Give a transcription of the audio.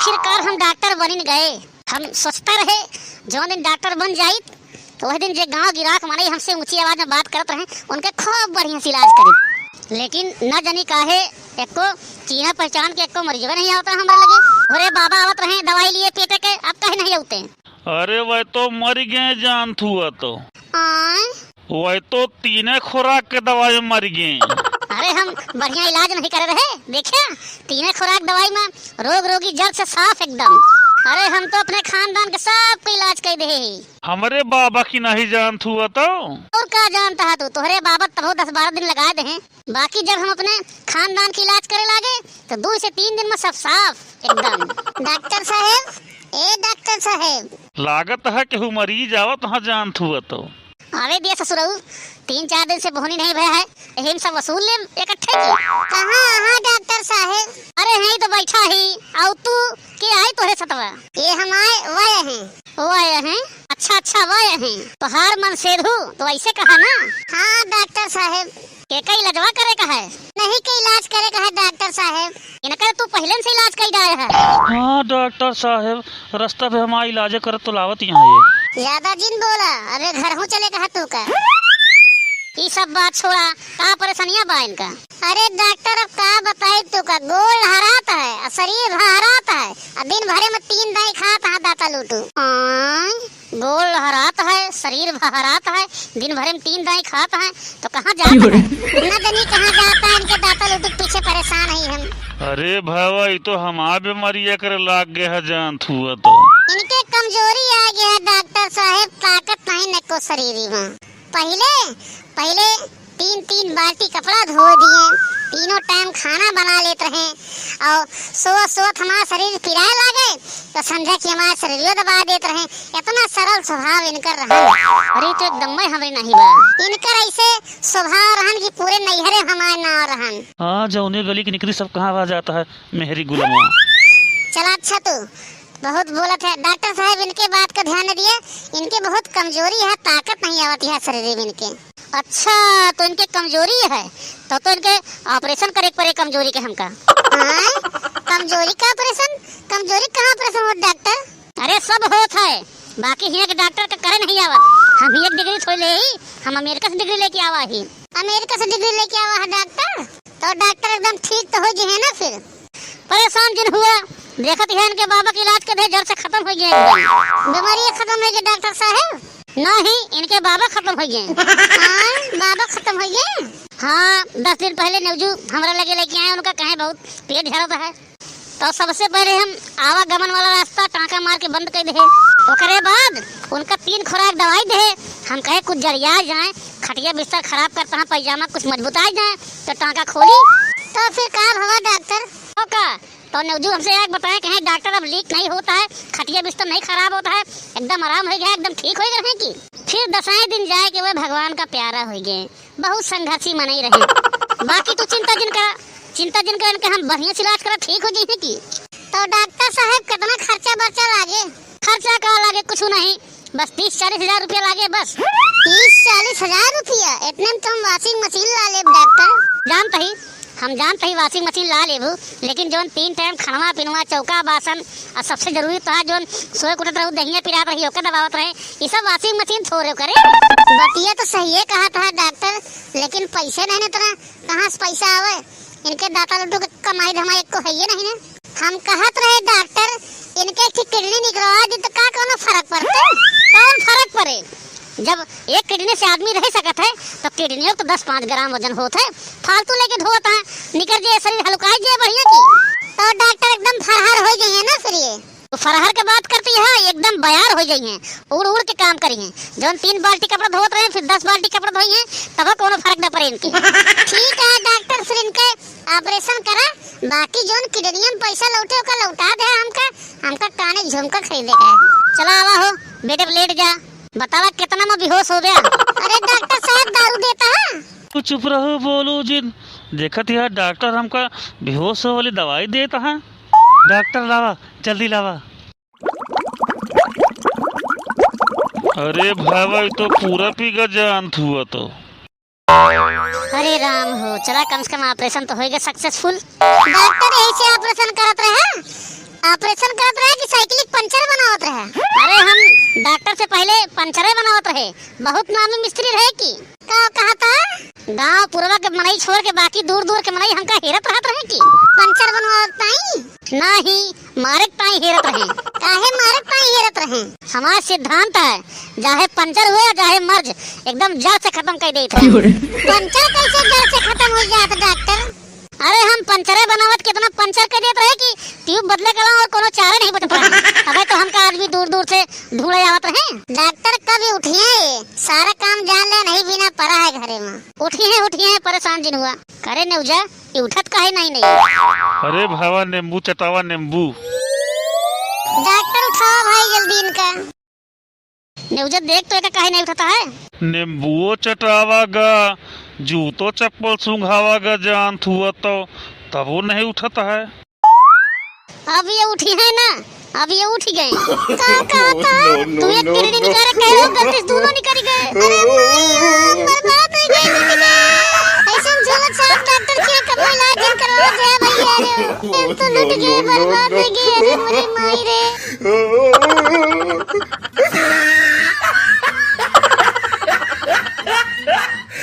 आखिरकार हम डॉक्टर बन गए। हम सोचता रहे जो दिन डॉक्टर बन जाई तो वह दिन जे गांव गिराक माने हमसे ऊंची आवाज में बात करत रहे उनके खूब बढ़िया से इलाज करी। लेकिन न जानी काहे एको चीना पहचान के एको मरीज नहीं आता हमारे लगे। अरे बाबा आवत रहे दवाई लिए पेटे के, अब कहे नहीं आते। अरे वह तो मर गए जान थुआ तो आय वह तो 3 खुराक के दवाई मर गए। अरे हम बढ़िया इलाज नहीं कर रहे, देखिए 3 खुराक दवाई में रोग रोगी जड़ से साफ एकदम। अरे हम तो अपने खानदान के सब का इलाज कर दे। हमारे बाबा की नहीं जान हुआ तो और क्या जानता है तू, तोहरे बाबा तब 10-12 दिन लगा दे हैं। बाकी जब हम अपने खानदान की इलाज करे लागे तो 2 से 3 दिन में सब साफ एकदम। डॉक्टर साहब, ए डॉक्टर साहब, लागत है कि मरीज आवत तो जान हुआ तो। अरे दिया ससुरऊ 3-4 दिन से बोहनी नहीं भया है, यही सब वसूल ले इकट्ठे की। कहाँ डॉक्टर साहब? अरे यही तो बैठा ही आउ तू के आई तोहरे सतवा। ये हम आए वाये हैं। अच्छा वाये हैं तो हार मन सेधू तो ऐसे कहा ना। हाँ डॉक्टर साहब, के कई इलाजवा करे का है? नहीं के इलाज करे का है डॉक्टर साहब। इनका तू पहले से इलाज कर जाए है। हाँ डॉक्टर साहब, रास्ता पे हमारा इलाज कर तो लावत यहाँ ये। ज्यादा जिन बोला, अबे घर हूँ चले कहा तू का। ये सब बात छोड़ा, का परेशानियां बा इनका? अरे डॉक्टर अब का बताए तू का, गोल हराता है, शरीर हराता है, दिन भरे में 3 दाई खाता है दाता लूटू। गोल हराता है, शरीर हराता है, दिन भरे में 3 दाई खाता है तो कहाँ जाता है? न जानी कहाँ जाता है, इनके दाता लूटू पीछे परेशान है हम। अरे भावा ये तो हमारा बीमारी कर लाग गया है जान हुआ तो। इनके कमजोरी आ गया है डॉक्टर साहब, ताकत नहीं नको शरीर में। पहले 3 बाल्टी कपड़ा धो दिए, तीनों टाइम खाना बना लेते रहे और सोत हमारा शरीर पिराए लागे तो समझा कि हमारा शरीर दबा देते रहे। इतना सरल स्वभाव इनकर रहा। अरे तो एकदम में हमारे नहीं बा इनकर ऐसे स्वभाव रहन की पूरे नैहरे हमारे ना रहन। हाँ जौने गली की निकली सब कहाँ आ जाता है मेहरी गुलाम। चला अच्छा तू बहुत बोलत है डॉक्टर साहब, इनके बात का ध्यान दिए। इनके बहुत कमजोरी है, ताकत नहीं आवती है शरीर में इनके। अच्छा तो इनके कमजोरी है तो इनके ऑपरेशन करे पड़े कमजोरी के हमका। कमजोरी का ऑपरेशन? कमजोरी कहाँ ऑपरेशन हो डॉक्टर? अरे सब होत है, बाकी हिया के डॉक्टर का करे नहीं आवत। हम एक डिग्री थोड़ी ले ही, हम अमेरिका से डिग्री लेके आवा ही। अमेरिका से डिग्री लेके आवा है डॉक्टर, तो डॉक्टर एकदम ठीक तो हो गए है ना। फिर परेशान जिन हुआ देखत है इनके बाबा के इलाज के जड़ से खत्म हो गए, बीमारी खत्म हो गई डॉक्टर साहब। नहीं इनके बाबा खत्म हो गए। बाबा खत्म हो गए? हाँ 10 दिन पहले नवजू हमारा लगे लेके आए, उनका कहे बहुत पेट झड़ता है तो सबसे पहले हम आवागमन वाला रास्ता टाँका मार के बंद कर दे। ओकरे बाद उनका 3 खुराक दवाई दे। हम कहे कुछ जरिया जाए, खटिया बिस्तर खराब करता है, पैजामा कुछ मजबूता जाए तो टाँका खोली। तो फिर का हुआ डॉक्टर? तो नवजू हमसे एक बताया कि डॉक्टर अब लीक नहीं होता है, खटिया बिस्तर नहीं खराब होता है, एकदम आराम हो गया, एकदम ठीक हो गए की। फिर 10 दिन जाए कि वह भगवान का प्यारा हो गए। बहुत संघर्षी मनाई रहे। बाकी तो चिंता जिन कर इनके हम बढ़िया से इलाज करा ठीक हो गए की। तो डॉक्टर साहब कितना खर्चा बर्चा लागे? खर्चा का लागे कुछ नहीं, बस 30-40 हजार रुपया लागे बस। 30-40 हजार रुपया? इतने में तो हम वॉशिंग मशीन ला ले डॉक्टर। हम जानते ही वॉशिंग मशीन ला लेबू, लेकिन जो 3 टाइम खाना पीनवा चौका बासन और सबसे जरूरी तो है जो सोए कुटत रहू दहिया पिरात रही ओकर दबावत रहे, ये सब वॉशिंग मशीन थोड़े करे। बतिया तो सही है कहा था डॉक्टर, लेकिन पैसे नहीं ना, कहाँ से पैसा आवे? इनके दाता लड्डू के कमाई धमाई एक को है नहीं ना। हम कहत रहे डॉक्टर इनके किडनी निकलवा दी तो का कोनो फर्क पड़ता? कौन फर्क पड़े? जब एक किडनी से आदमी रह सकत है तो किडनी तो 10-5 ग्राम वजन होता है, फालतू लेके धोता है, निकल जाए शरीर हल्का जाए बढ़िया की। तो डॉक्टर एकदम फरहर हो गई है ना। फिर ये तो फरहर के बात करती है, एकदम बयार हो गई है, उड़ के काम करी है। जो 3 बाल्टी कपड़ा धोते रहे फिर 10 बाल्टी कपड़ा धोई है, तब कोनो फर्क न पड़े इनके। ठीक है डॉक्टर, फिर इनके ऑपरेशन करा, बाकी जो किडनी में पैसा लौटे ओका लौटा दे। हमका काने झुमका खरीदे का है। चला आवा हो बेटे लेट जा, बतावा कितना में बेहोश हो गया? अरे डॉक्टर साहब दारू देता है? तू चुप रहो बोलो जिन, देखत है डॉक्टर हमका बेहोश वाली दवाई देता है। डॉक्टर लावा जल्दी लावा। अरे भाई तो पूरा पीगा जान हुआ तो। अरे राम हो, चला कम से कम ऑपरेशन तो हो गया सक्सेसफुल। डॉक्टर यही से ऑपरेशन करत रहे, ऑपरेशन करत रहे कि साइकिल पंचर बनावत रहे? अरे हम डॉक्टर से पहले पंचरे बनावत रहे, बहुत नामी मिस्त्री रहे की। का कहा था? गांव पुरवा के मनई छोड़ के बाकी दूर दूर के मनई हमका हेरत रहत रहे की पंचर बनवावत ताई? नहीं, मारक ताई हेरत रहे। काहे मारक ताई हेरत रहे? हमारा सिद्धांत है, चाहे पंचर हुए चाहे मर्ज, एकदम जड़ से खत्म कर देते हैं। पंचर कैसे जड़ से खत्म हो जाता डॉक्टर? अरे हम पंचरे बनावत कितना पंचर कर देते रहे कि ट्यूब बदले के और कोनो चारे नहीं बचत रहे। अबे तो हमका आदमी दूर दूर से ढूंढे आवत रहे। डॉक्टर कभी उठिए, सारा काम जान ले, नहीं बिना पड़ा है घरे में। उठिए परेशान जिन हुआ करे नेउजा, ये उठत काहे नहीं। अरे भावा नींबू चटावा नींबू। डॉक्टर उठाओ भाई जल्दी इनका। नेउजा देख तो काहे नहीं उठाता है? नींबुओ चटावागा, जूतो चप्पल सूंघावागा, जान थुआ तो तब वो नहीं उठता है। अब ये उठी है ना, अब ये उठ गए। तू एक किडनी निकाल के हो, गलती दोनों निकल गए। अरे बर्बाद हो गए। ऐसा झलक साहब डॉक्टर के कब इलाज करवा दे भैया रे। तो लूट गए, बर्बाद हो गए। अरे मेरी माई रे।